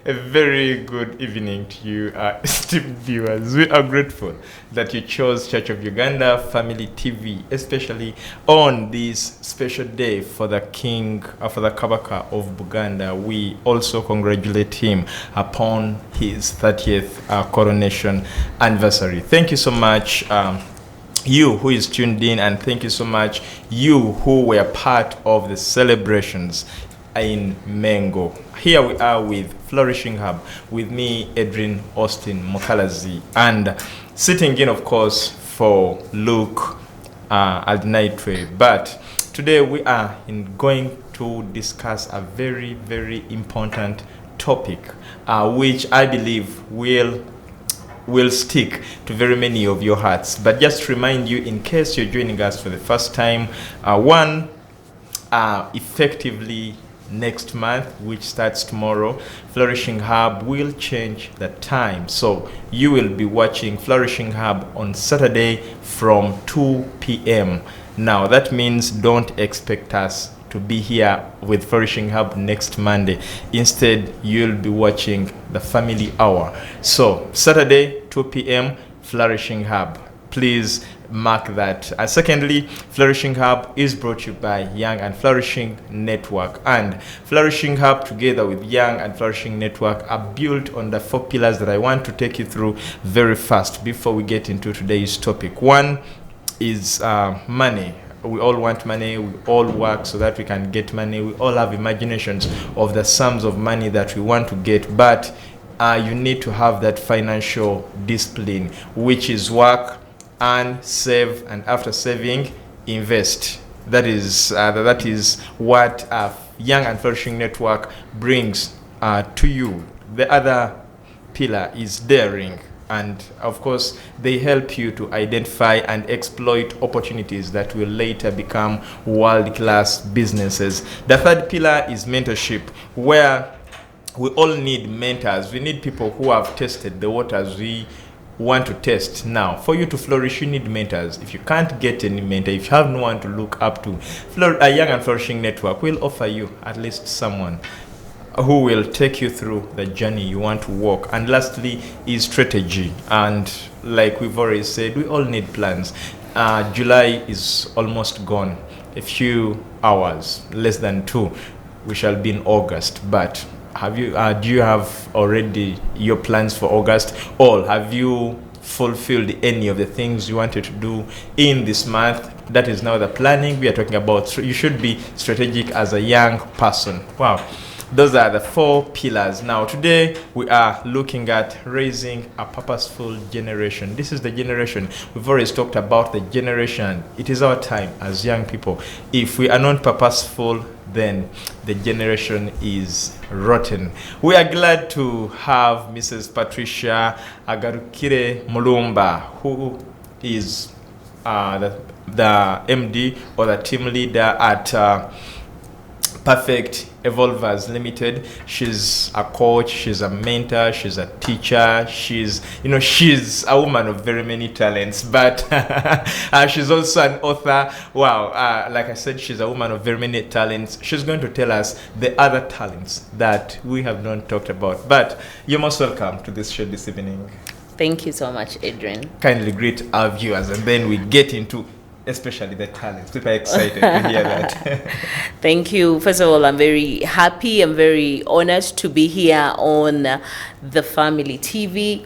A very good evening to you, esteemed viewers. We are grateful that you chose Church of Uganda Family TV, especially on this special day for the King, for the Kabaka of Buganda. We also congratulate him upon his 30th coronation anniversary. Thank you so much. You who is tuned in, and thank you so much you who were part of the celebrations in Mengo. Here we are with Flourishing Hub, with me, Edrine, Osteen, Mukalazi, and sitting in, of course, for Luke Aldnaitwe. But today we are going to discuss a very, very important topic, which I believe will stick to very many of your hearts. But just to remind you, in case you're joining us for the first time, effectively next month, which starts tomorrow, Flourishing Hub will change the time. So you will be watching Flourishing Hub on Saturday from 2 p.m. Now that means don't expect us to be here with Flourishing Hub next Monday. Instead, you'll be watching the Family Hour. So Saturday, 2 p.m., Flourishing Hub. Please mark that. Secondly, Flourishing Hub is brought to you by Young and Flourishing Network. And Flourishing Hub, together with Young and Flourishing Network, are built on the 4 pillars that I want to take you through very fast before we get into today's topic. One is money. We all want money, we all work so that we can get money, we all have imaginations of the sums of money that we want to get, but you need to have that financial discipline, which is work, earn, save, and after saving, invest. That is what Young and Flourishing Network brings to you. The other pillar is daring. And of course, they help you to identify and exploit opportunities that will later become world-class businesses. The third pillar is mentorship, where we all need mentors. We need people who have tested the waters we want to test. Now, for you to flourish, you need mentors. If you can't get any mentor, if you have no one to look up to, a Young and Flourishing Network will offer you at least someone who will take you through the journey you want to walk. And lastly is strategy. And like we've already said, we all need plans. July is almost gone. A few hours, less than 2, we shall be in August. But do you have already your plans for August? Or have you fulfilled any of the things you wanted to do in this month? That is now the planning we are talking about. You should be strategic as a young person. Wow. Those are the 4 pillars. Now, today we are looking at raising a purposeful generation. This is the generation. We've always talked about the generation. It is our time as young people. If we are not purposeful, then the generation is rotten. We are glad to have Mrs. Patricia Agarukire Mulumba, who is the MD or the team leader at Perfect Evolvers Limited. She's a coach, she's a mentor, she's a teacher, she's a woman of very many talents, but she's also an author. Wow, like I said, she's a woman of very many talents. She's going to tell us the other talents that we have not talked about. But you're most welcome to this show this evening. Thank you so much, Edrine. Kindly greet our viewers, and then we get into especially the talents. People are excited to hear that. Thank you. First of all, I'm very happy. I'm very honored to be here on the Family TV,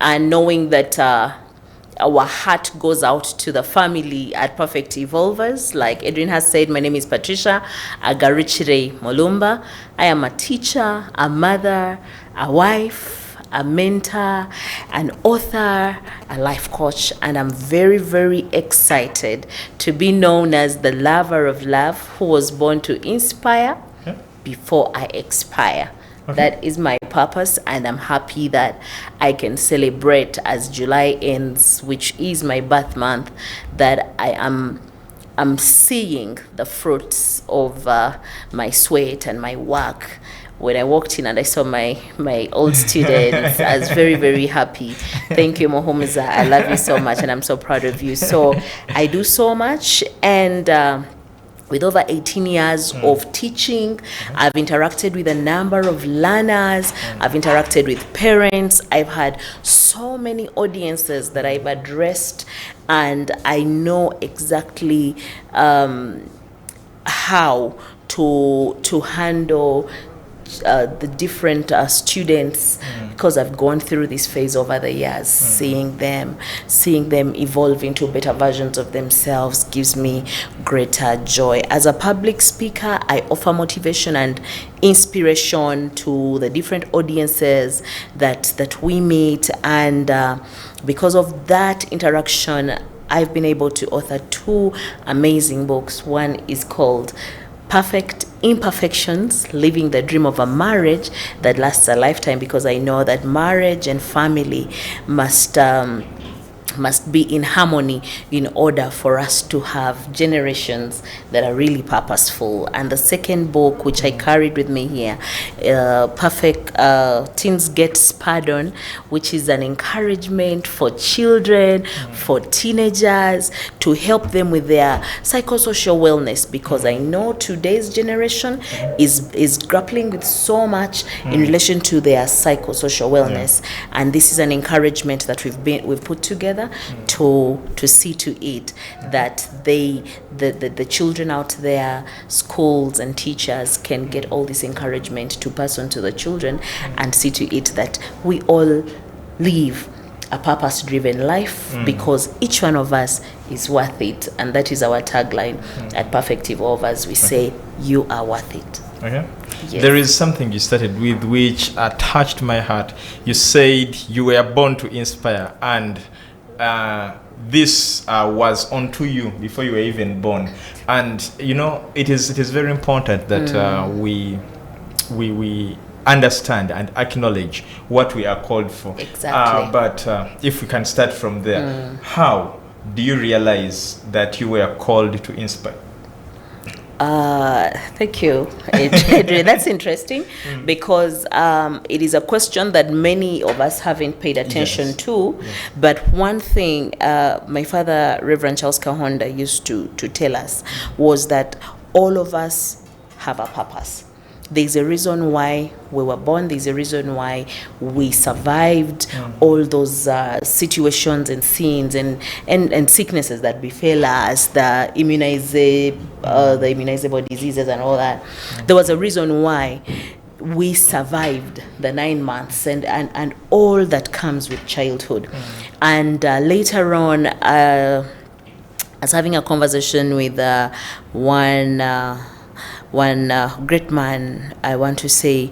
and knowing that our heart goes out to the family at Perfect Evolvers. Like Edrine has said, my name is Patricia Agarukire Mulumba. I am a teacher, a mother, a wife, a mentor, an author, a life coach, and I'm very, very excited to be known as the lover of love who was born to inspire before I expire. Okay. That is my purpose, and I'm happy that I can celebrate as July ends, which is my birth month, that I'm seeing the fruits of my sweat and my work. When I walked in and I saw my old students, I was very, very happy. Thank you, Mohomiza. I love you so much, and I'm so proud of you. So I do so much, and with over 18 years of teaching. I've interacted with a number of learners. I've interacted with parents. I've had so many audiences that I've addressed, and I know exactly how to handle the different students, because I've gone through this phase over the years. Seeing them evolve into better versions of themselves gives me greater joy. As a public speaker, I offer motivation and inspiration to the different audiences that we meet, and because of that interaction, I've been able to author 2 amazing books. One is called Perfect Imperfections, Living the Dream of a Marriage That Lasts a Lifetime, because I know that marriage and family must be in harmony in order for us to have generations that are really purposeful. And the second book, which I carried with me here, Perfect Teens Gets Pardon, which is an encouragement for children, for teenagers, to help them with their psychosocial wellness, because I know today's generation is grappling with so much in relation to their psychosocial wellness, and this is an encouragement that we've put together to see to it that the children out there, schools and teachers, can get all this encouragement to pass on to the children, and see to it that we all live a purpose-driven life, because each one of us is worth it, and that is our tagline at Perfect Evolvers. We say, you are worth it. Okay. Yes. There is something you started with which touched my heart. You said you were born to inspire, and this was onto you before you were even born. And it is very important that we understand and acknowledge what we are called for. Exactly. But if we can start from there, how do you realize that you were called to inspire? Thank you, Edrine. That's interesting, because it is a question that many of us haven't paid attention to. Yes. But one thing my father, Reverend Charles Kahonda, used to tell us was that all of us have a purpose. There's a reason why we were born. There's a reason why we survived all those situations and scenes and sicknesses that befell us, the immunizable diseases and all that. There was a reason why we survived the 9 months and all that comes with childhood. And later on, I was having a conversation with one great man, I want to say,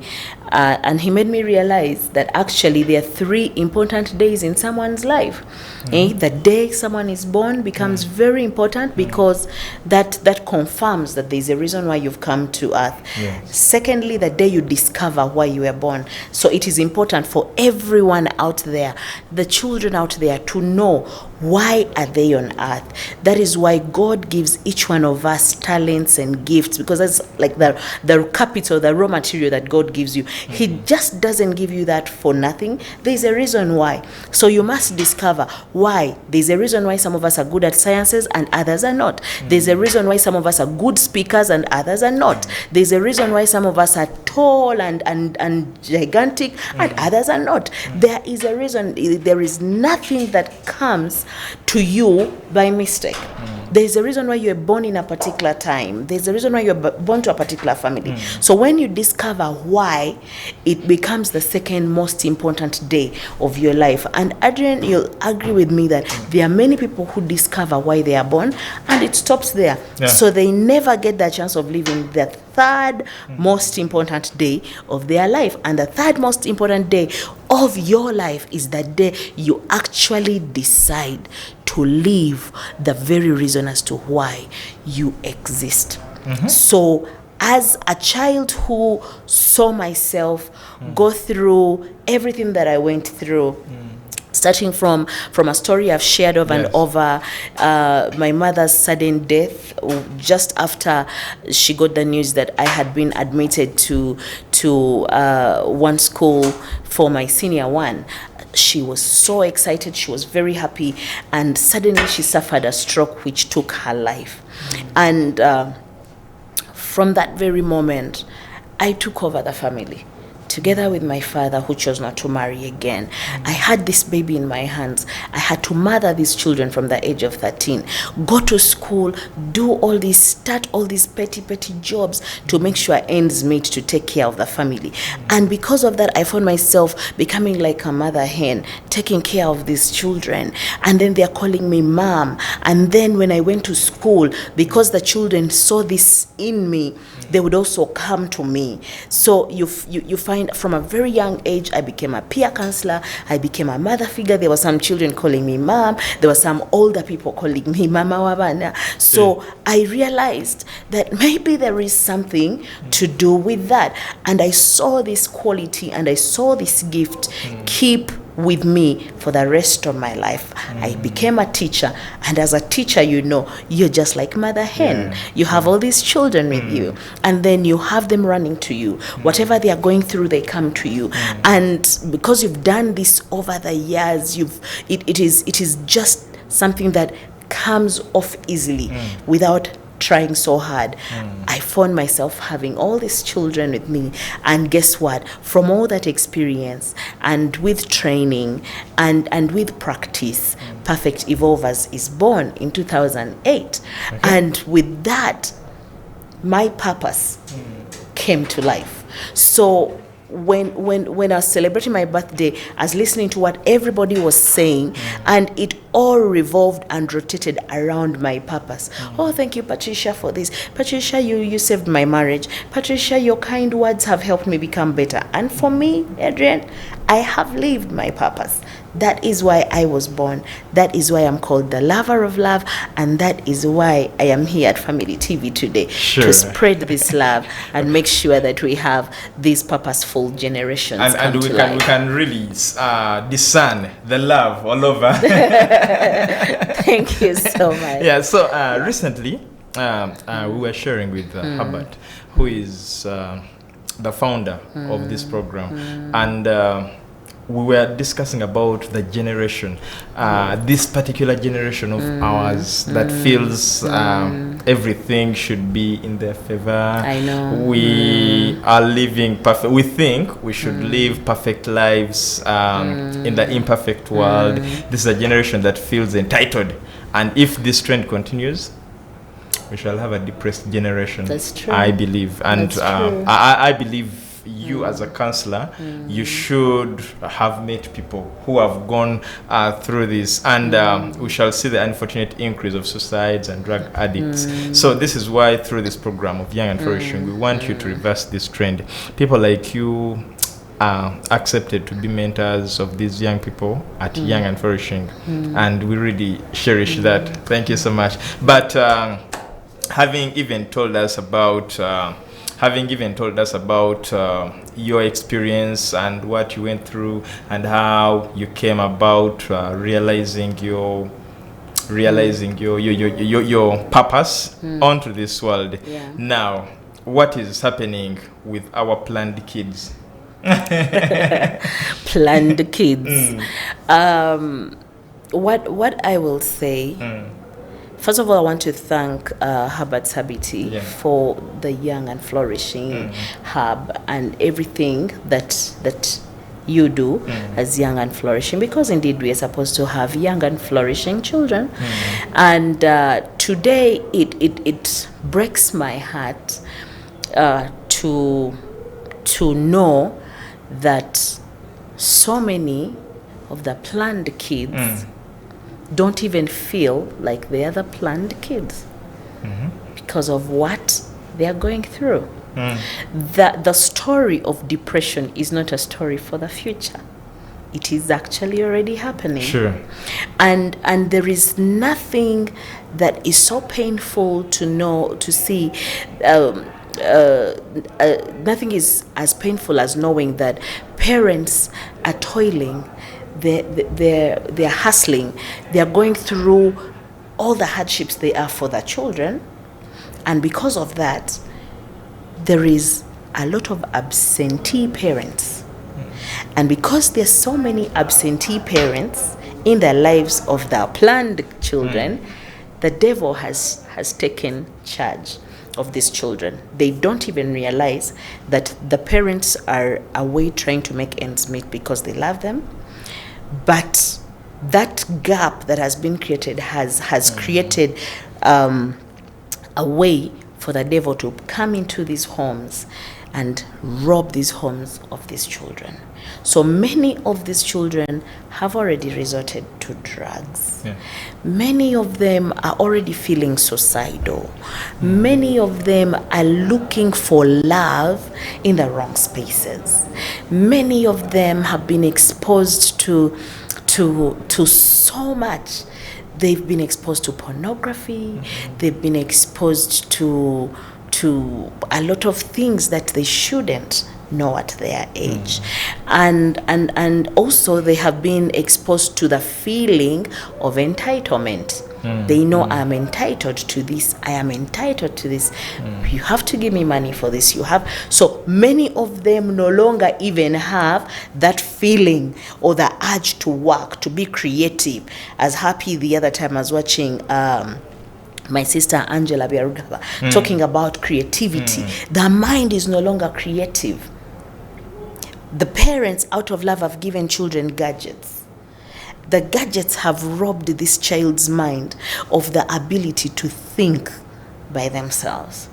and he made me realize that actually there are 3 important days in someone's life. The day someone is born becomes very important, because that confirms that there's a reason why you've come to earth. Yes. Secondly, the day you discover why you were born. So it is important for everyone out there, the children out there, to know why are they on earth. That is why God gives each one of us talents and gifts, because that's like the capital, the raw material that God gives you. He just doesn't give you that for nothing. There's a reason why. So you must discover why. There's a reason why some of us are good at sciences and others are not. There's a reason why some of us are good speakers and others are not. There's a reason why some of us are tall and gigantic and others are not. There is a reason. There is nothing that comes to you by mistake. There's a reason why you were born in a particular time. There's a reason why you were born to a particular family. So when you discover why, it becomes the second most important day of your life. And Adrian, you'll agree with me that there are many people who discover why they are born, and it stops there. Yeah. So they never get the chance of living the third most important day of their life. And the third most important day of your life is the day you actually decide to live the very reason as to why you exist. So as a child who saw myself go through everything that I went through, starting from a story I've shared over and over, my mother's sudden death just after she got the news that I had been admitted to one school for my senior one. She was so excited, she was very happy, and suddenly she suffered a stroke which took her life. And from that very moment, I took over the family. Together with my father, who chose not to marry again. I had this baby in my hands. I had to mother these children from the age of 13, go to school, do all this, start all these petty jobs to make sure ends meet to take care of the family. And because of that, I found myself becoming like a mother hen, taking care of these children. And then they're calling me mom. And then when I went to school, because the children saw this in me, they would also come to me. So you find from a very young age, I became a peer counselor. I became a mother figure. There were some children calling me mom. There were some older people calling me mama wabana. So I realized that maybe there is something to do with that. And I saw this quality and I saw this gift keep with me for the rest of my life. I became a teacher, and as a teacher, you're just like mother hen. You have all these children with you, and then you have them running to you. Whatever they are going through, they come to you. And because you've done this over the years, it is just something that comes off easily without trying so hard. I found myself having all these children with me, and guess what? From all that experience and with training and with practice, Perfect Evolvers is born in 2008. And with that, my purpose came to life. So when I was celebrating my birthday, I was listening to what everybody was saying, and it all revolved and rotated around my purpose. Oh, thank you, Patricia, for this. Patricia, you saved my marriage. Patricia, your kind words have helped me become better. And for me, Edrine, I have lived my purpose. That is why I was born. That is why I'm called the lover of love, and that is why I am here at Family TV today to spread this love and make sure that we have these purposeful generations. And we can really discern the love all over. Thank you so much. Yeah. So recently, we were sharing with Herbert, who is the founder of this program, and we were discussing about the generation, this particular generation of ours that feels everything should be in their favor. I know. We are living perfect. We think we should live perfect lives in the imperfect world. This is a generation that feels entitled. And if this trend continues, we shall have a depressed generation. That's true. I believe. And I believe you as a counselor, you should have met people who have gone through this, and we shall see the unfortunate increase of suicides and drug addicts. So this is why through this program of Young and Flourishing, we want you to reverse this trend. People like you are accepted to be mentors of these young people at Young and Flourishing, and we really cherish that. Thank you so much. But having even told us about your experience and what you went through and how you came about realizing your purpose onto this world. Yeah. Now, what is happening with our planned kids? Planned kids. What I will say. First of all, I want to thank Herbert's Habiti for the Young and Flourishing Hub and everything that you do as Young and Flourishing, because indeed we are supposed to have young and flourishing children. And today it breaks my heart to know that so many of the planned kids don't even feel like they are the planned kids because of what they are going through. The story of depression is not a story for the future. It is actually already happening. Sure. And there is nothing that is so painful to see. Nothing is as painful as knowing that parents are toiling. They're hustling. They're going through all the hardships they are for their children, and because of that, there is a lot of absentee parents. And because there's so many absentee parents in the lives of their planned children, the devil has taken charge. of these children. They don't even realize that the parents are away trying to make ends meet because they love them. But that gap that has been created has created a way for the devil to come into these homes and rob these homes of these children. So many of these children have already resorted to drugs. Yeah. Many of them are already feeling suicidal. Many of them are looking for love in the wrong spaces. Many of them have been exposed to so much. They've been exposed to pornography. They've been exposed to a lot of things that they shouldn't know at their age. And also they have been exposed to the feeling of entitlement. They know I'm entitled to this, I am entitled to this. You have to give me money for this. So many of them no longer even have that feeling or the urge to work, to be creative. As happy the other time I was watching my sister Angela Biarugaba talking about creativity. The mind is no longer creative. The parents, out of love, have given children gadgets. The gadgets have robbed this child's mind of the ability to think by themselves.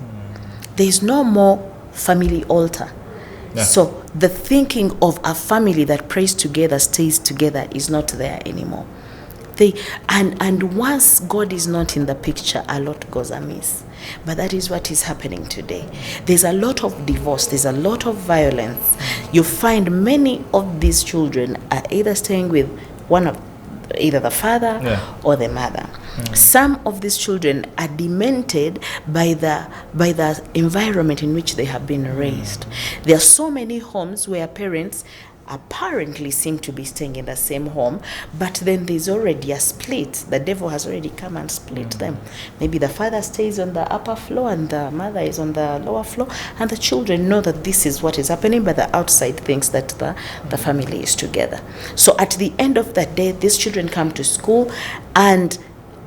There is no more family altar. Yeah. So the thinking of a family that prays together, stays together, is not there anymore. And once God is not in the picture, a lot goes amiss. But that is what is happening today. There's a lot of divorce. There's a lot of violence. You find many of these children are either staying with one of either the father or the mother. Some of these children are demented by the environment in which they have been raised. There are so many homes where parents apparently seem to be staying in the same home, but then there's already a split. The devil has already come and split them. Maybe the father stays on the upper floor and the mother is on the lower floor, and the children know that this is what is happening, but the outside thinks that the family is together. So at the end of the day, these children come to school, and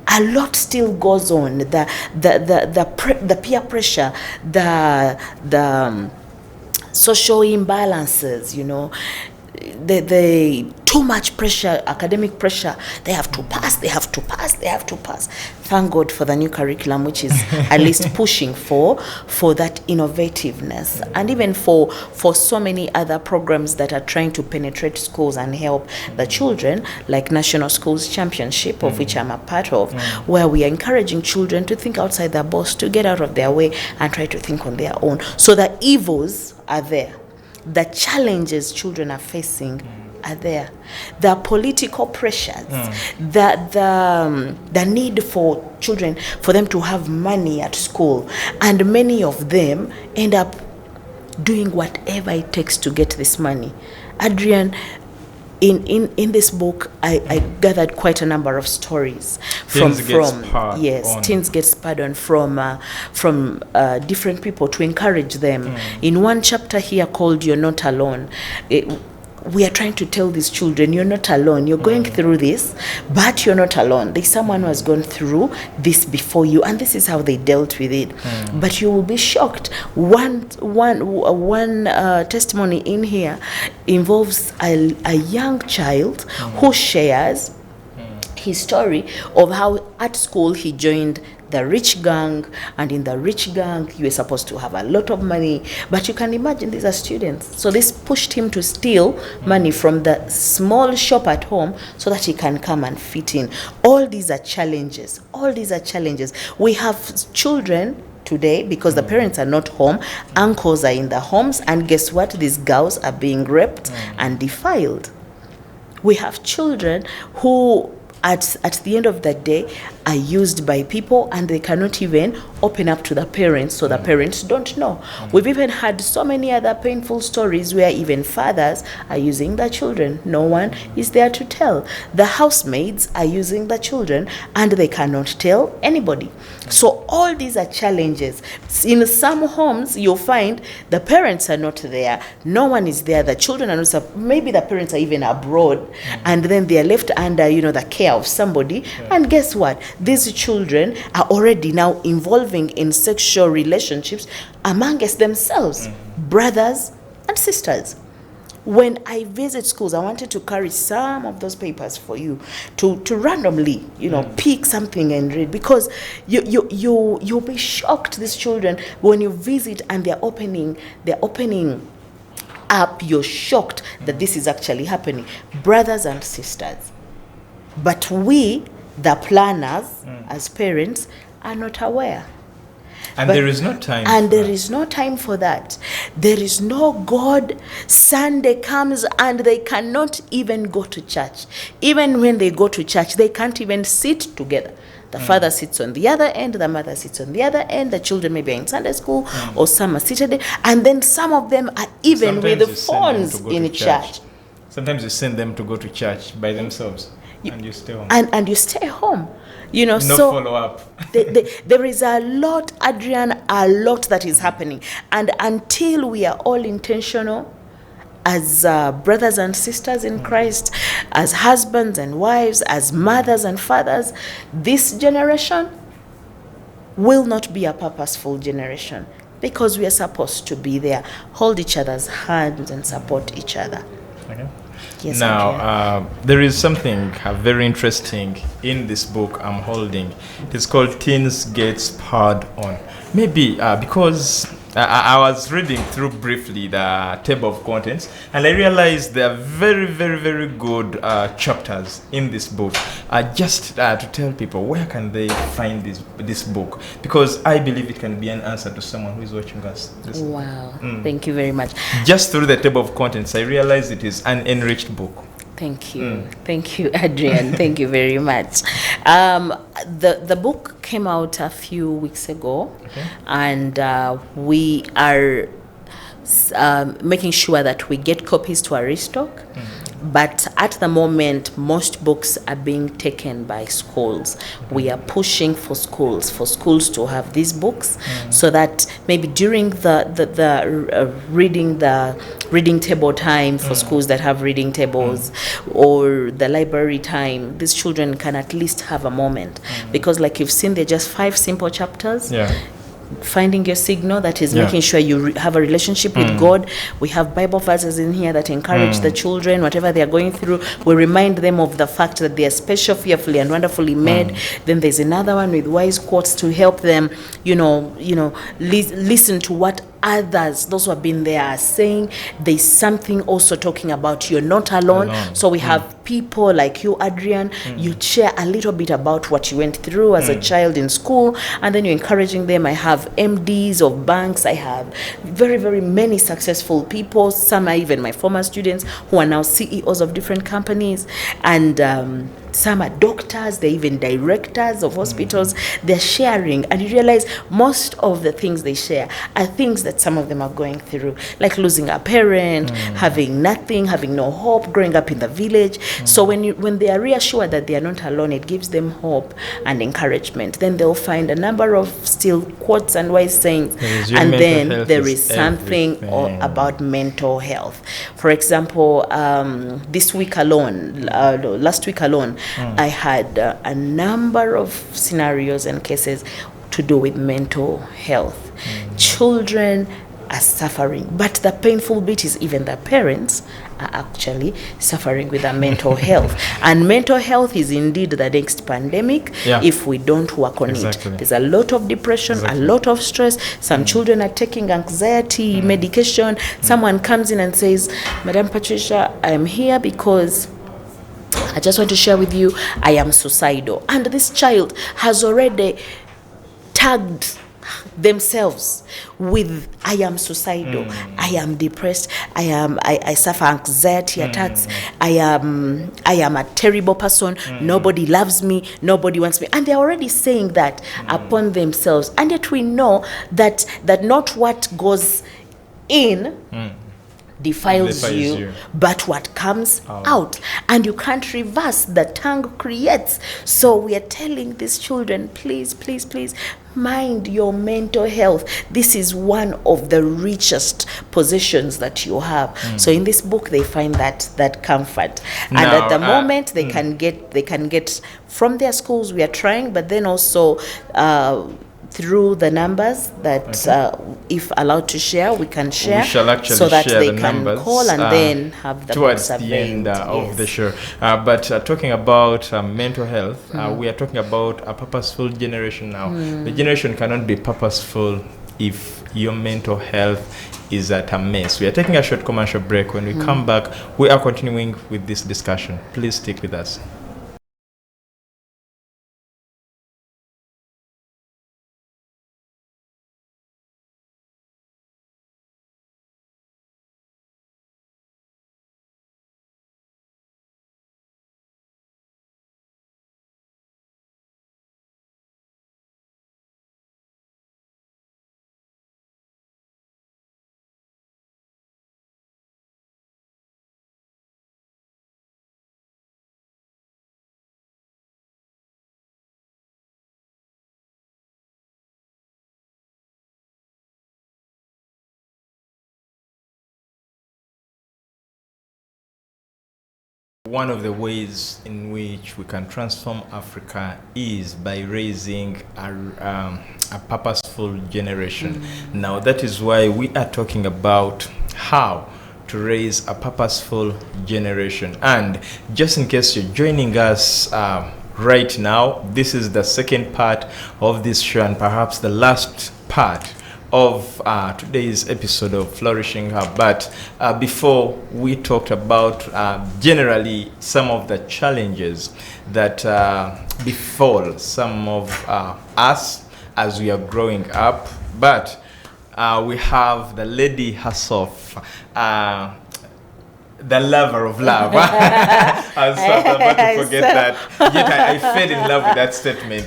a lot still goes on. The peer pressure, the social imbalances, the too much pressure, academic pressure. They have to pass. Thank God for the new curriculum, which is at least pushing for that innovativeness, and even for so many other programs that are trying to penetrate schools and help the children, like National Schools Championship, of which I'm a part of, where we are encouraging children to think outside their box, to get out of their way and try to think on their own. So the evils are there. The challenges children are facing are there. The political pressures, the need for children, for them to have money at school, and many of them end up doing whatever it takes to get this money. Adrian, in this book, I gathered quite a number of stories teens get spurred on from different people to encourage them. In one chapter here called "You're Not Alone," we are trying to tell these children, you're not alone. You're going through this, but you're not alone. There's someone who has gone through this before you, and this is how they dealt with it. But you will be shocked. One testimony in here involves a young child who shares his story of how at school he joined the rich gang, and in the rich gang you were supposed to have a lot of money, but you can imagine these are students, so this pushed him to steal money from the small shop at home so that he can come and fit in. All these are challenges. We have children today, because the parents are not home, uncles are in the homes, and guess what? These girls are being raped and defiled. We have children who at the end of the day are used by people, and they cannot even open up to the parents, so the parents don't know. We've even had so many other painful stories where even fathers are using the children. No one is there to tell. The housemaids are using the children, and they cannot tell anybody. So all these are challenges. In some homes, you'll find the parents are not there. No one is there. The children are not. Maybe the parents are even abroad, and then they are left under, the care of somebody. And guess what? These children are already now involving involving in sexual relationships amongst themselves, brothers and sisters. When I visit schools, I wanted to carry some of those papers for you to randomly, pick something and read, because you'll be shocked, these children, when you visit and they're opening up, you're shocked that this is actually happening. Brothers and sisters. But we, the planners, as parents, are not aware. And there is no time. And there is no time for that. There is no God. Sunday comes and they cannot even go to church. Even when they go to church, they can't even sit together. The father sits on the other end, the mother sits on the other end, the children maybe are in Sunday school, or some are seated, and then some of them are even with the phones in church. Sometimes you send them to go to church by themselves, and you stay home. And you stay home. No so follow-up. There is a lot, Adrian, a lot that is happening. And until we are all intentional as brothers and sisters in Christ, as husbands and wives, as mothers and fathers, this generation will not be a purposeful generation, because we are supposed to be there, hold each other's hands and support each other. Okay. Yes, now, there is something very interesting in this book I'm holding. It is called Teens Gets Powered On. Maybe because I was reading through briefly the table of contents, and I realized there are very, very, very good chapters in this book. Just to tell people, where can they find this book? Because I believe it can be an answer to someone who is watching us. Wow, thank you very much. Just through the table of contents, I realized it is an enriched book. Thank you. Thank you, Adrian. Thank you very much. The book came out a few weeks ago, and we are making sure that we get copies to our restock. But at the moment, most books are being taken by schools. We are pushing for schools to have these books, so that maybe during the reading table time for schools that have reading tables, or the library time, these children can at least have a moment. Because like you've seen, they're just 5 simple chapters. Finding your signal, that is making sure you have a relationship with God. We have Bible verses in here that encourage the children, whatever they are going through. We remind them of the fact that they are special, fearfully and wonderfully made. Then there's another one with wise quotes to help them, listen to what others, those who have been there, are saying. There's something also talking about you're not alone. So we have people like you, Adrian. You share a little bit about what you went through as a child in school, and then you're encouraging them. I have MDs of banks. I have very, very many successful people. Some are even my former students who are now CEOs of different companies, and some are doctors, they're even directors of hospitals. They're sharing, and you realize most of the things they share are things that some of them are going through, like losing a parent, having nothing, having no hope, growing up in the village. So when they are reassured that they are not alone, it gives them hope and encouragement. Then they'll find a number of still quotes and wise sayings, and then there is something about mental health. For example, last week alone, I had a number of scenarios and cases to do with mental health. Children are suffering, but the painful bit is even the parents are actually suffering with their mental health. And mental health is indeed the next pandemic if we don't work on it. There's a lot of depression, a lot of stress. Some children are taking anxiety medication. Someone comes in and says, Madam Patricia, I am here because I just want to share with you, I am suicidal. And this child has already tagged themselves with, I am suicidal, I am depressed, I suffer anxiety attacks, I am a terrible person, nobody loves me, nobody wants me. And they're already saying that upon themselves. And yet we know that not what goes in defiles you, but what comes out. And you can't reverse, the tongue creates. So we are telling these children, please, please, please, mind your mental health. This is one of the richest possessions that you have. So in this book they find that comfort. And at the moment they can get from their schools. We are trying, but then also through the numbers that, if allowed to share, we can share. We shall actually so that share they the can numbers, call and then have the towards book the end surveyed. of the show. But talking about mental health, we are talking about a purposeful generation now. The generation cannot be purposeful if your mental health is at a mess. We are taking a short commercial break. When we come back, we are continuing with this discussion. Please stick with us. One of the ways in which we can transform Africa is by raising a purposeful generation. Now, that is why we are talking about how to raise a purposeful generation. And just in case you're joining us right now, this is the second part of this show and perhaps the last part of today's episode of Flourishing Hub. But before, we talked about generally some of the challenges that befall some of us as we are growing up. But we have the lady herself, the lover of love. I was about to forget that. Yet I fell in love with that statement.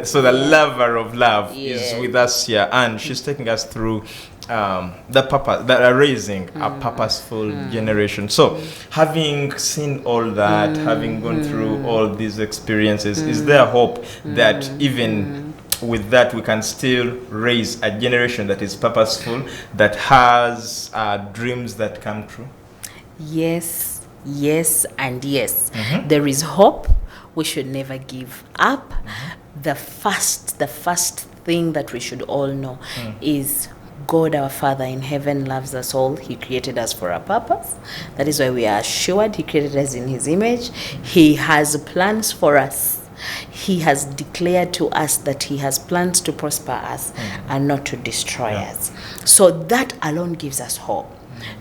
So the lover of love is with us here, and she's taking us through the purpose that are raising a purposeful generation. So, having seen all that, having gone through all these experiences, is there hope that even with that we can still raise a generation that is purposeful, that has dreams that come true? Yes, yes, and yes. There is hope. We should never give up. The first thing that we should all know is God our Father in heaven loves us all. He created us for a purpose. That is why we are assured He created us in His image. He has plans for us. He has declared to us that He has plans to prosper us and not to destroy us. So that alone gives us hope.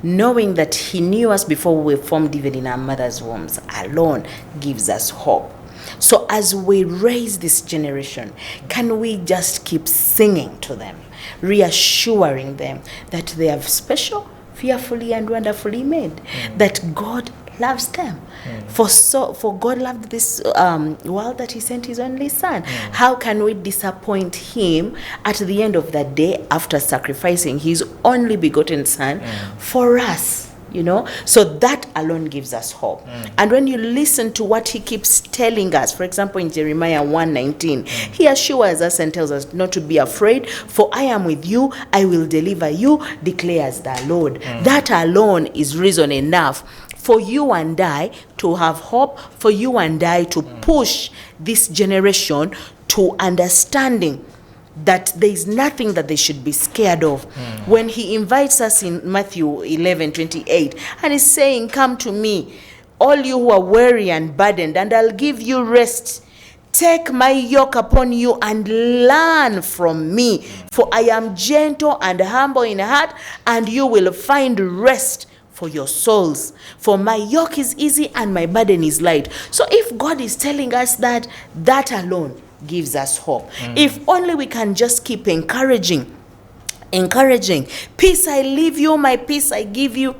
Knowing that He knew us before we were formed even in our mother's wombs alone gives us hope. So as we raise this generation, can we just keep singing to them, reassuring them that they are special, fearfully and wonderfully made, that God loves them. For God loved this world that He sent His only Son. How can we disappoint Him at the end of that day after sacrificing His only begotten Son for us? You know, so that alone gives us hope. And when you listen to what He keeps telling us, for example, in Jeremiah 1:19, He assures us and tells us not to be afraid, for I am with you, I will deliver you, declares the Lord. That alone is reason enough for you and I to have hope, for you and I to push this generation to understanding that there is nothing that they should be scared of. When He invites us in Matthew 11:28, and He's saying, come to me, all you who are weary and burdened, and I'll give you rest. Take my yoke upon you and learn from me, for I am gentle and humble in heart, and you will find rest for your souls. For my yoke is easy and my burden is light. So if God is telling us that, that alone gives us hope. If only we can just keep encouraging. Peace I leave you, my peace I give you.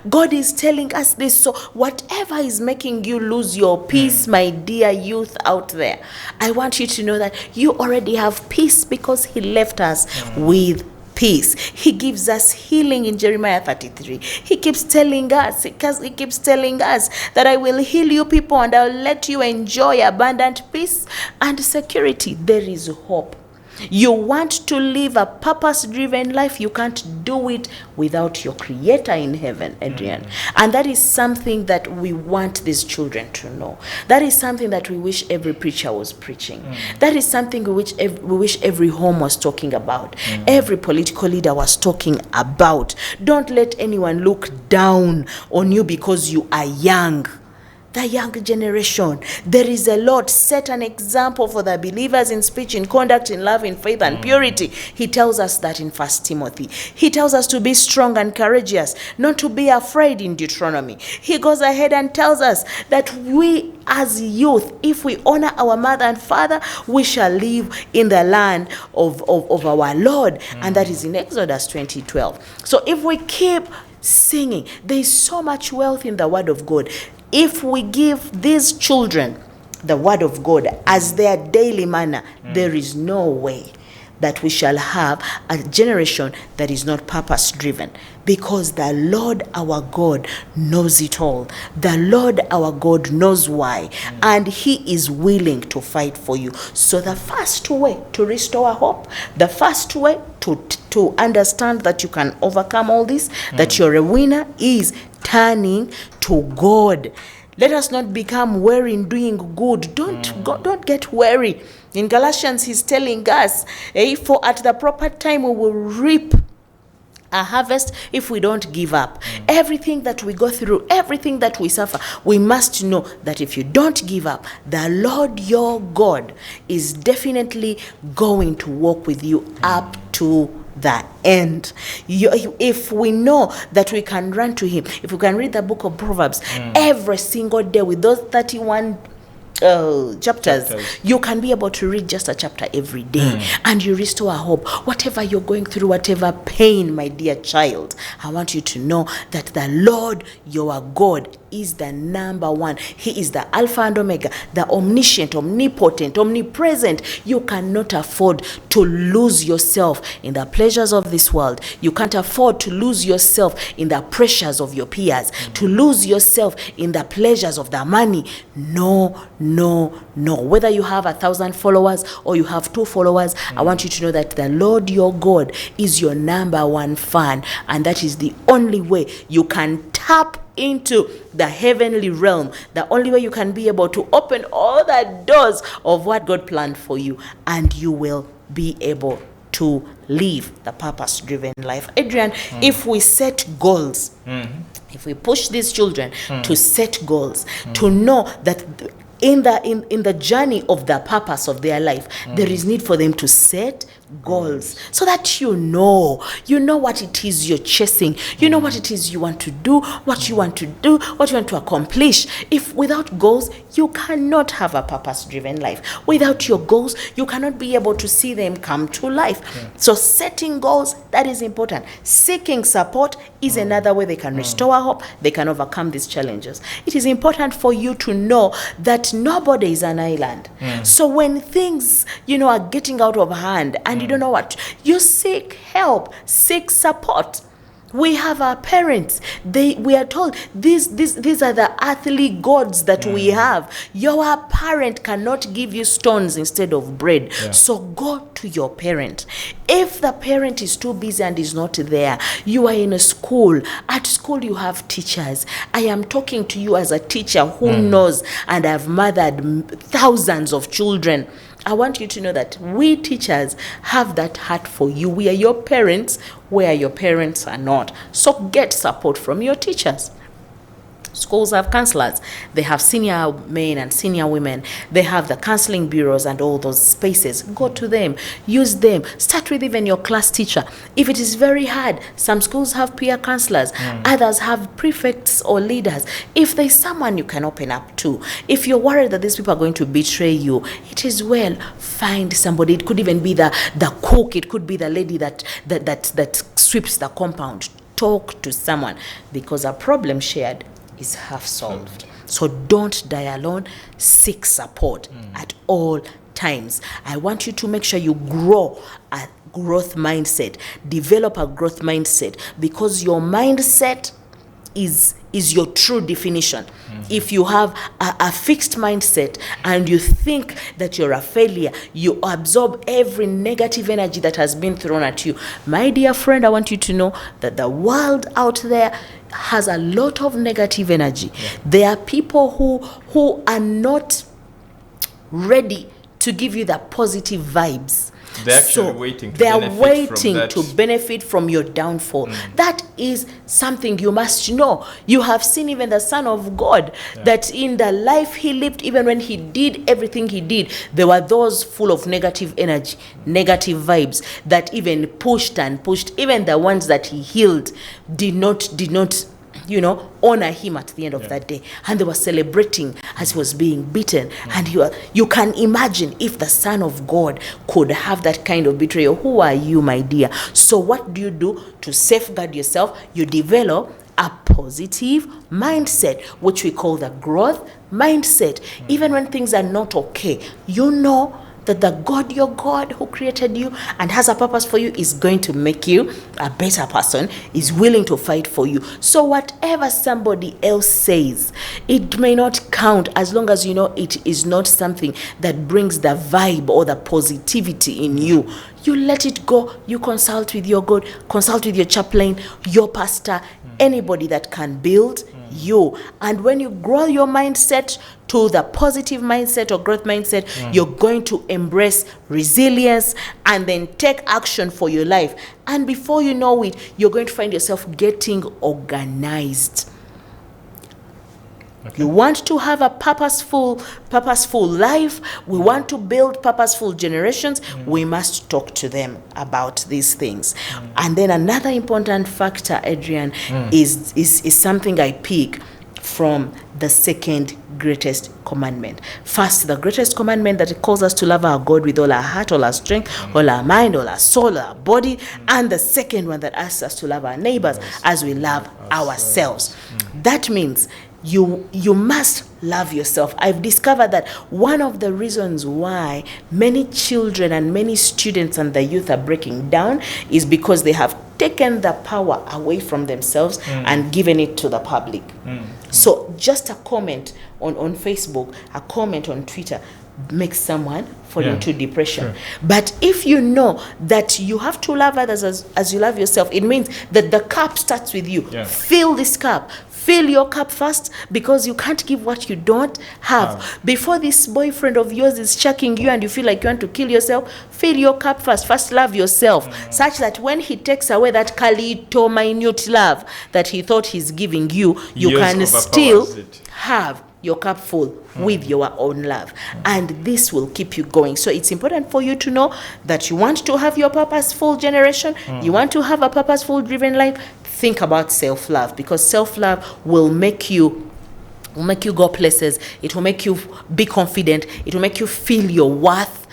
God is telling us this. So whatever is making you lose your peace, my dear youth out there, I want you to know that you already have peace because He left us with peace. He gives us healing in Jeremiah 33. He keeps telling us that I will heal you people and I'll let you enjoy abundant peace and security. There is hope. You want to live a purpose-driven life, you can't do it without your Creator in heaven, Edrine. And that is something that we want these children to know. That is something that we wish every preacher was preaching. That is something we wish every home was talking about. Every political leader was talking about. Don't let anyone look down on you because you are young. The young generation, there is a lot. Set an example for the believers in speech, in conduct, in love, in faith, and purity. He tells us that in 1 Timothy. He tells us to be strong and courageous, not to be afraid in Deuteronomy. He goes ahead and tells us that we as youth, if we honor our mother and father, we shall live in the land of our Lord. And that is in Exodus 20:12. So if we keep singing, there is so much wealth in the word of God. If we give these children the word of God as their daily manna, there is no way that we shall have a generation that is not purpose driven, because the Lord our God knows it all. The Lord our God knows why, and He is willing to fight for you. So the first way to restore hope, the first way to understand that you can overcome all this, that you're a winner, is turning to God. Let us not become weary in doing good. Don't get weary. In Galatians, he's telling us, for at the proper time we will reap a harvest if we don't give up. Everything that we go through, everything that we suffer, we must know that if you don't give up, the Lord your God is definitely going to walk with you up to the end. If we know that we can run to Him, if we can read the book of Proverbs every single day with those 31 chapters, you can be able to read just a chapter every day, and you restore hope. Whatever you're going through, whatever pain, my dear child, I want you to know that the Lord your God is the number one. He is the Alpha and Omega, the omniscient, omnipotent, omnipresent. You cannot afford to lose yourself in the pleasures of this world. You can't afford to lose yourself in the pressures of your peers, to lose yourself in the pleasures of the money. No. Whether you have 1,000 followers or you have 2 followers, I want you to know that the Lord your God is your number one fan, and that is the only way you can tap into the heavenly realm, the only way you can be able to open all the doors of what God planned for you, and you will be able to live the purpose-driven life. Adrian, if we set goals, if we push these children to set goals, to know that in the journey of the purpose of their life, there is need for them to set goals, so that you know what it is you're chasing, you know what it is you want to do, what you want to accomplish. If without goals, you cannot have a purpose-driven life. Without your goals, you cannot be able to see them come to life. So setting goals, that is important. Seeking support is another way they can restore hope, they can overcome these challenges. It is important for you to know that nobody is an island. So when things, are getting out of hand and you don't know what, you seek help, seek support. We have our parents. We are told these are the earthly gods that we have. Your parent cannot give you stones instead of bread. So go to your parent. If the parent is too busy and is not there, you are in a school. At school you have teachers. I am talking to you as a teacher who knows, and I've mothered thousands of children. I want you to know that we teachers have that heart for you. We are your parents where your parents are not. So get support from your teachers. Schools have counselors. They have senior men and senior women. They have the counseling bureaus and all those spaces. Go to them. Use them. Start with even your class teacher. If it is very hard, some schools have peer counselors. Others have prefects or leaders. If there's someone you can open up to, if you're worried that these people are going to betray you, it is well, find somebody. It could even be the cook. It could be the lady that sweeps the compound. Talk to someone, because a problem shared is half solved. So don't die alone. Seek support at all times. I want you to make sure you grow a growth mindset. Develop a growth mindset, because your mindset is your true definition. If you have a fixed mindset and you think that you're a failure, you absorb every negative energy that has been thrown at you. My dear friend, I want you to know that the world out there has a lot of negative energy. There are people who are not ready to give you the positive vibes. They're actually waiting to benefit from your downfall. That is something you must know. You have seen even the Son of God, that in the life he lived, even when he did everything he did, there were those full of negative energy, negative vibes that even pushed. Even the ones that he healed did not honor him at the end of that day. And they were celebrating as he was being beaten. And you can imagine if the Son of God could have that kind of betrayal. Who are you, my dear? So what do you do to safeguard yourself? You develop a positive mindset, which we call the growth mindset. Even when things are not okay, you know that the God, your God, who created you and has a purpose for you, is going to make you a better person, is willing to fight for you. So whatever somebody else says, it may not count as long as you know it is not something that brings the vibe or the positivity in you. You let it go. You consult with your God, consult with your chaplain, your pastor, anybody that can build you. And when you grow your mindset to the positive mindset or growth mindset, you're going to embrace resilience and then take action for your life. And before you know it, you're going to find yourself getting organized. You want to have a purposeful life. We want to build purposeful generations. We must talk to them about these things. And then another important factor, Edrine, is something I pick from the second greatest commandment. First, the greatest commandment that it calls us to love our God with all our heart, all our strength, all our mind, all our soul, our body. And the second one that asks us to love our neighbors as we love ourselves. That means you must love yourself. I've discovered that one of the reasons why many children and many students and the youth are breaking down is because they have taken the power away from themselves and given it to the public. So just a comment on Facebook, a comment on Twitter makes someone fall into depression. But if you know that you have to love others as you love yourself, it means that the cup starts with you. Fill this cup. Fill your cup first, because you can't give what you don't have. Before this boyfriend of yours is chucking you and you feel like you want to kill yourself, fill your cup first. First love yourself, such that when he takes away that little minute love that he thought he's giving you, you can still have your cup full with your own love. And this will keep you going. So it's important for you to know that you want to have your purposeful generation, you want to have a purposeful driven life. Think about self-love, because self-love will make you go places. It will make you be confident. It will make you feel your worth.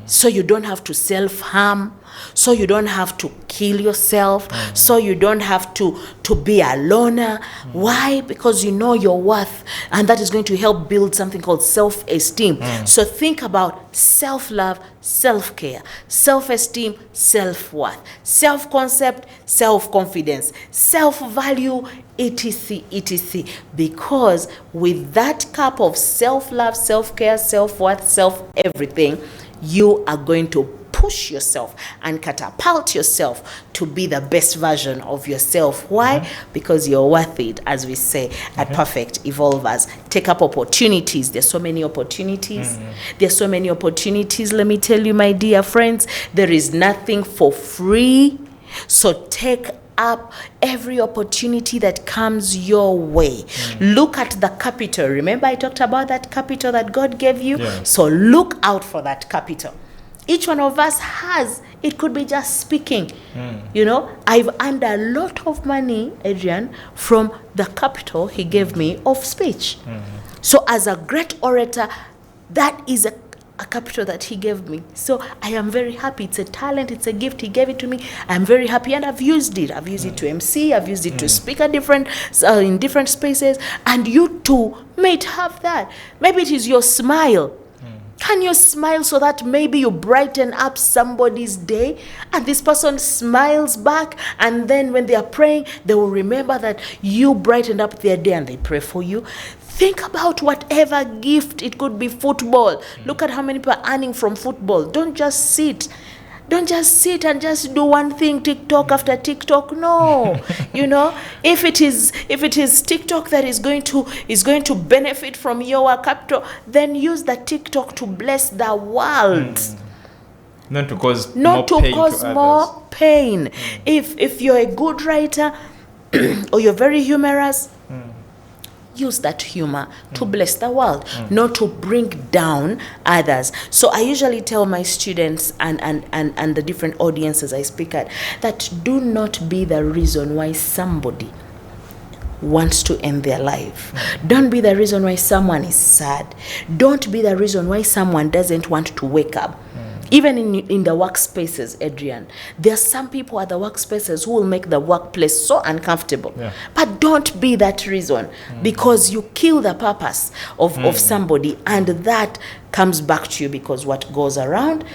So you don't have to self-harm. So you don't have to kill yourself. So you don't have to be a loner. Why? Because you know your worth. And that is going to help build something called self-esteem. So think about self-love, self-care, self-esteem, self-worth, self-concept, self-confidence, self-value, etc., etc. Because with that cup of self-love, self-care, self-worth, self-everything, you are going to push yourself and catapult yourself to be the best version of yourself. Why? Because you're worth it, as we say at Perfect Evolvers. Take up opportunities. There's so many opportunities. There's so many opportunities. Let me tell you, my dear friends, there is nothing for free. So take up every opportunity that comes your way. Look at the capital. Remember I talked about that capital that God gave you? So look out for that capital. Each one of us has. It could be just speaking. I've earned a lot of money, Edrine, from the capital he gave me of speech. So as a great orator, that is a capital that he gave me. So I am very happy. It's a talent, it's a gift. He gave it to me. I'm very happy, and I've used it. I've used it to MC, I've used it to speak at in different spaces. And you too might have that. Maybe it is your smile. Can you smile so that maybe you brighten up somebody's day and this person smiles back, and then when they are praying, they will remember that you brightened up their day and they pray for you? Think about whatever gift. It could be football. Look at how many people are earning from football. Don't just sit and just do one thing, TikTok after TikTok. No. If it is TikTok that is going to benefit from your capital, then use the TikTok to bless the world. Not to cause more pain. If you're a good writer or you're very humorous, use that humor to bless the world, not to bring down others. So I usually tell my students and the different audiences I speak at that do not be the reason why somebody wants to end their life. Don't be the reason why someone is sad. Don't be the reason why someone doesn't want to wake up. Even in the workspaces, Edrine, there are some people at the workspaces who will make the workplace so uncomfortable. But don't be that reason, because you kill the purpose of somebody, and that comes back to you, because what goes around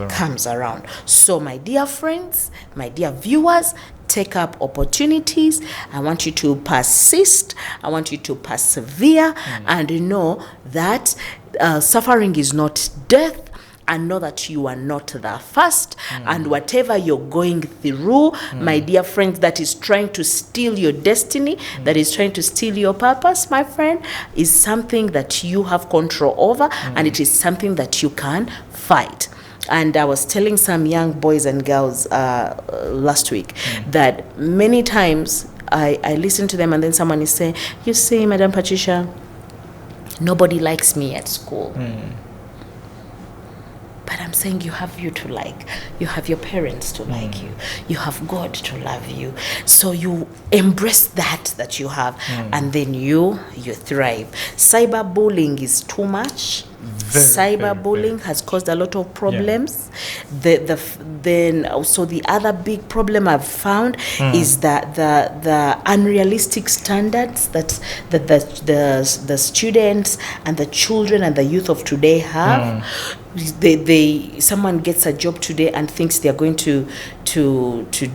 comes around. So my dear friends, my dear viewers, take up opportunities. I want you to persist. I want you to persevere and know that suffering is not death. And know that you are not the first. And whatever you're going through, my dear friends, that is trying to steal your destiny, that is trying to steal your purpose, my friend, is something that you have control over, and it is something that you can fight. And I was telling some young boys and girls last week that many times I listen to them, and then someone is saying, you see, Madam Patricia, nobody likes me at school. But I'm saying you have you to like. You have your parents to like you. You have God to love you. So you embrace that you have, and then you thrive. Cyberbullying is too much. Cyberbullying has caused a lot of problems. Then also the other big problem I've found is that the unrealistic standards that the students and the children and the youth of today have. Someone gets a job today and thinks they're going to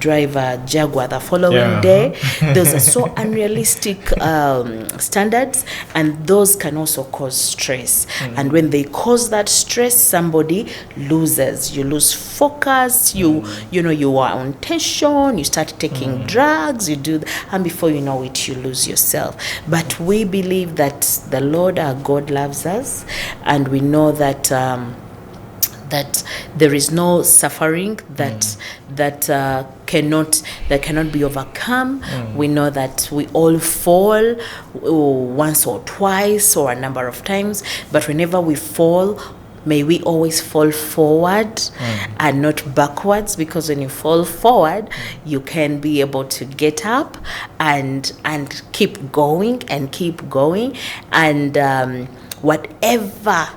drive a Jaguar the following day. Those are so unrealistic standards, and those can also cause stress. And when they cause that stress, somebody loses. You lose focus. You are on tension. You start taking drugs. You do, and before you know it, you lose yourself. But we believe that the Lord our God loves us, and we know that there is no suffering that cannot be overcome. We know that we all fall once or twice or a number of times, but whenever we fall, may we always fall forward and not backwards, because when you fall forward, you can be able to get up and keep going and whatever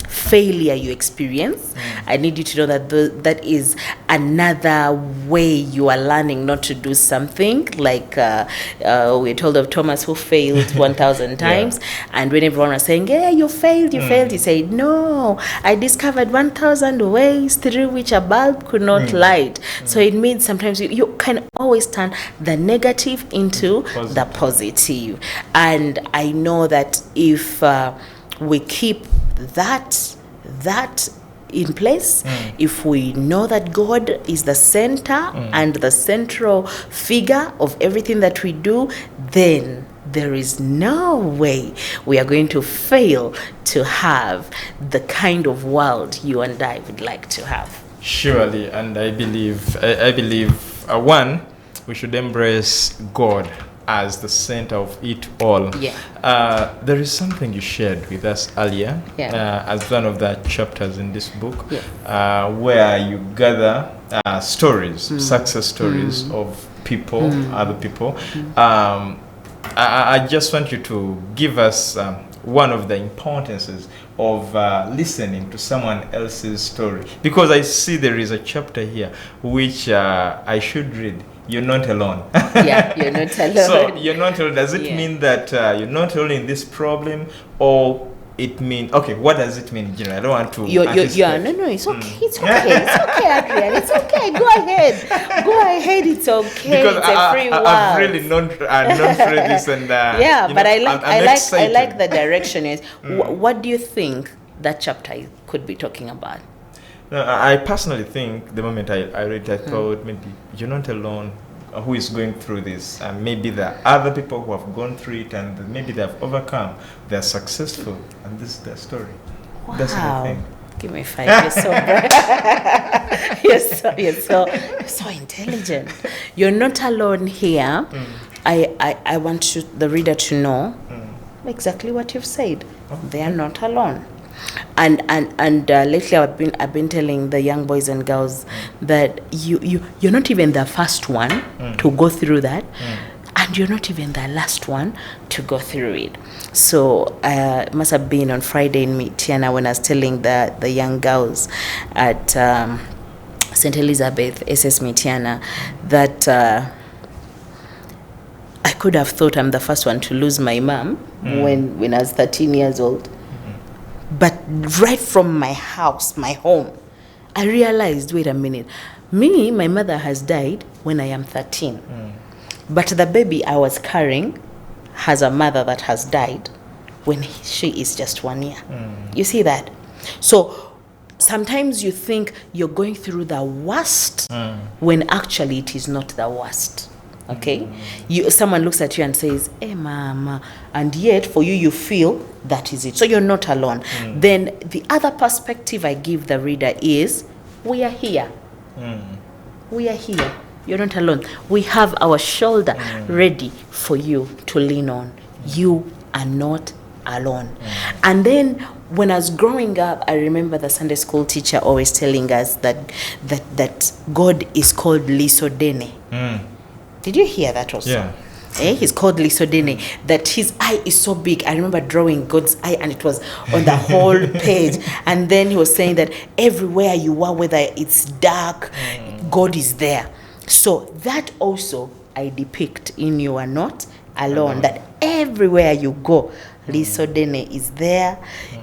failure you experience, I need you to know that that is another way you are learning not to do something. Like we're told of Thomas, who failed 1,000 times, and when everyone was saying, "Yeah, you failed," he said, "No, I discovered 1,000 ways through which a bulb could not light." So it means sometimes you can always turn the negative into the positive. And I know that if we keep that in place, if we know that God is the center and the central figure of everything that we do, then there is no way we are going to fail to have the kind of world you and I would like to have. Surely, and I believe one, we should embrace God as the center of it all. There is something you shared with us earlier as one of the chapters in this book, where you gather stories, success stories of people, other people. I just want you to give us one of the importances of listening to someone else's story, because I see there is a chapter here which I should read. You're not alone. You're not alone. So you're not alone. Does it mean that you're not alone in this problem, or it mean? Okay, what does it mean? You know, I don't want to. Yeah, no, it's okay. It's okay. It's okay, Adrian. It's okay. Go ahead. Go ahead. It's okay. Because it's a free world. I've really known for this, and yeah, but know, I like the direction. Is what do you think that chapter could be talking about? No, I personally think the moment I read, I thought maybe you're not alone. Who is going through this? And maybe there are other people who have gone through it, and maybe they have overcome. They are successful, and this is their story. Wow. That's what I think. Give me 5. You're so bright. you're so intelligent. You're not alone here. I want the reader to know exactly what you've said. They are not alone. And lately I've been telling the young boys and girls that you're not even the first one to go through that, and you're not even the last one to go through it. So it must have been on Friday in Tiana when I was telling the young girls at St. Elizabeth SS Mitiana that I could have thought I'm the first one to lose my mom when I was 13 years old. But right from my house, my home, I realized, wait a minute, my mother has died when I am 13. But the baby I was carrying has a mother that has died when she is just 1 year. You see that? So sometimes you think you're going through the worst when actually it is not the worst. Okay, someone looks at you and says, "Hey, mama," and yet for you feel that is it. So you're not alone. Then the other perspective I give the reader is, we are here. We are here. You're not alone. We have our shoulder ready for you to lean on. You are not alone. And then when I was growing up, I remember the Sunday school teacher always telling us that God is called Lisodene. Did you hear that also? Yeah. He's called Lisodene, that his eye is so big. I remember drawing God's eye and it was on the whole page. And then he was saying that everywhere you are, whether it's dark, God is there. So that also I depict in You Are Not Alone, that everywhere you go, Lisodene is there.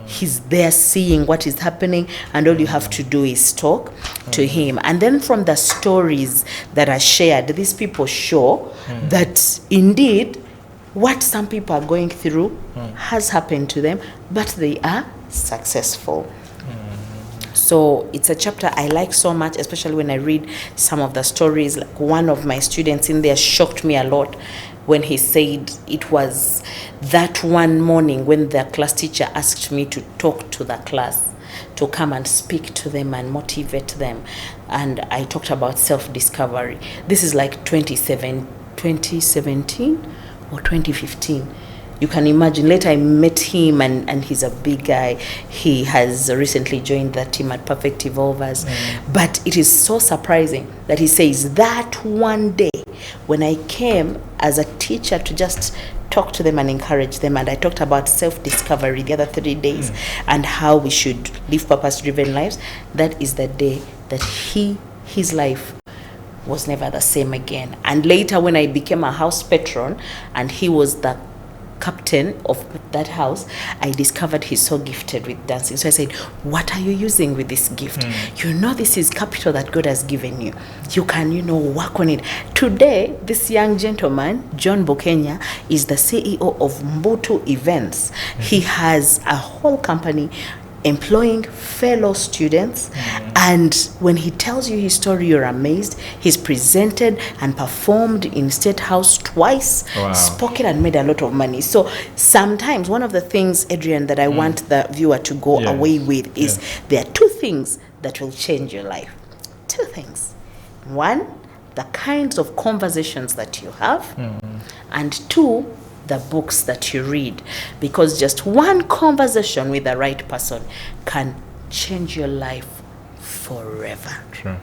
He's there seeing what is happening, and all you have to do is talk to him. And then from the stories that are shared, these people show that indeed what some people are going through has happened to them, but they are successful. So it's a chapter I like so much, especially when I read some of the stories. Like one of my students in there shocked me a lot when he said it was that one morning when the class teacher asked me to talk to the class, to come and speak to them and motivate them. And I talked about self-discovery. This is like 2017 or 2015. You can imagine. Later I met him, and he's a big guy. He has recently joined the team at Perfect Evolvers. But it is so surprising that he says that one day when I came as a teacher to just talk to them and encourage them, and I talked about self-discovery the other 3 days and how we should live purpose-driven lives, that is the day that his life was never the same again. And later when I became a house patron and he was the captain of that house, I discovered he's so gifted with dancing. So I said, what are you using with this gift? You know, this is capital that God has given you. You can, work on it. Today, this young gentleman, John Bokenya, is the CEO of Mbutu Events. He has a whole company employing fellow students, and when he tells you his story, you're amazed. He's presented and performed in State House twice, spoken and made a lot of money. So sometimes one of the things, Adrian, that I want the viewer to go away with is there are 2 things that will change your life. 2 things. One, the kinds of conversations that you have, and 2, the books that you read, because just one conversation with the right person can change your life forever. True.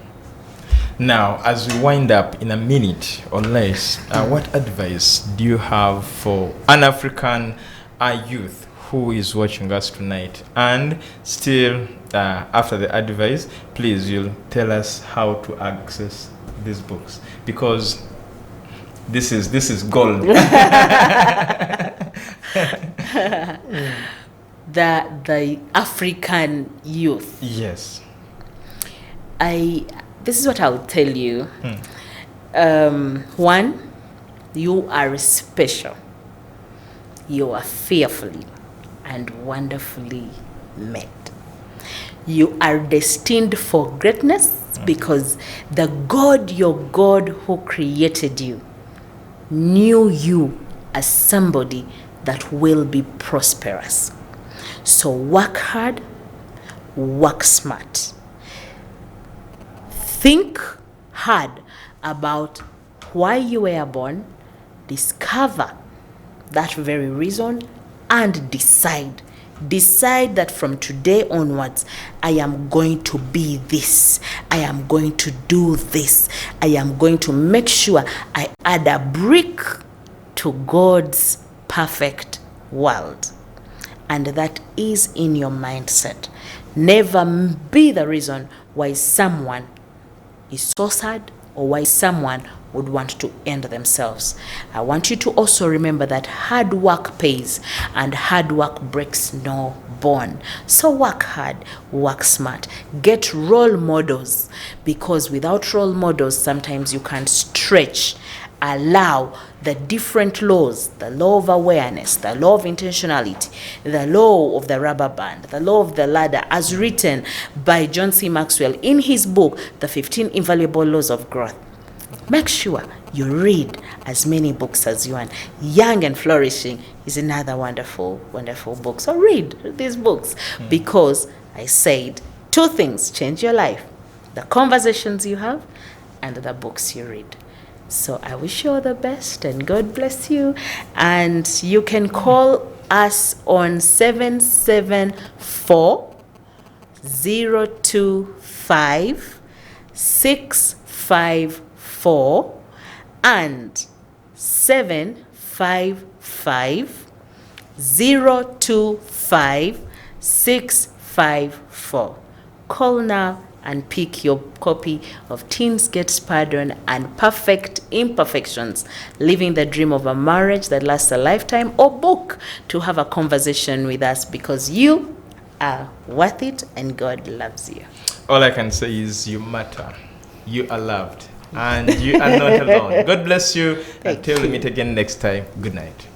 Now, as we wind up in a minute or less, what advice do you have for an African youth who is watching us tonight? And still, after the advice, please, you'll tell us how to access these books, because this is gold. the African youth. Yes. This is what I would tell you. One, you are special. You are fearfully and wonderfully made. You are destined for greatness because the God, your God who created you, knew you as somebody that will be prosperous. So work hard, work smart. Think hard about why you were born, discover that very reason, and decide that from today onwards, I am going to be this. I am going to do this. I am going to make sure I add a brick to God's perfect world. And that is in your mindset. Never be the reason why someone is so sad or why someone would want to end themselves. I want you to also remember that hard work pays and hard work breaks no bone. So work hard, work smart, get role models, because without role models, sometimes you can't stretch. Allow the different laws, the law of awareness, the law of intentionality, the law of the rubber band, the law of the ladder, as written by John C. Maxwell in his book, The 15 Invaluable Laws of Growth. Make sure you read as many books as you want. Young and Flourishing is another wonderful, wonderful book. So read these books because I said 2 things change your life: the conversations you have and the books you read. So I wish you all the best and God bless you. And you can call us on 774-025-654 and 755-025-654. Call now and pick your copy of Teens Gets Pardon and Perfect Imperfections, Living the Dream of a Marriage That Lasts a Lifetime, or book to have a conversation with us, because you are worth it and God loves you. All I can say is you matter, you are loved, and you are not alone. God bless you. Until we meet again next time, good night.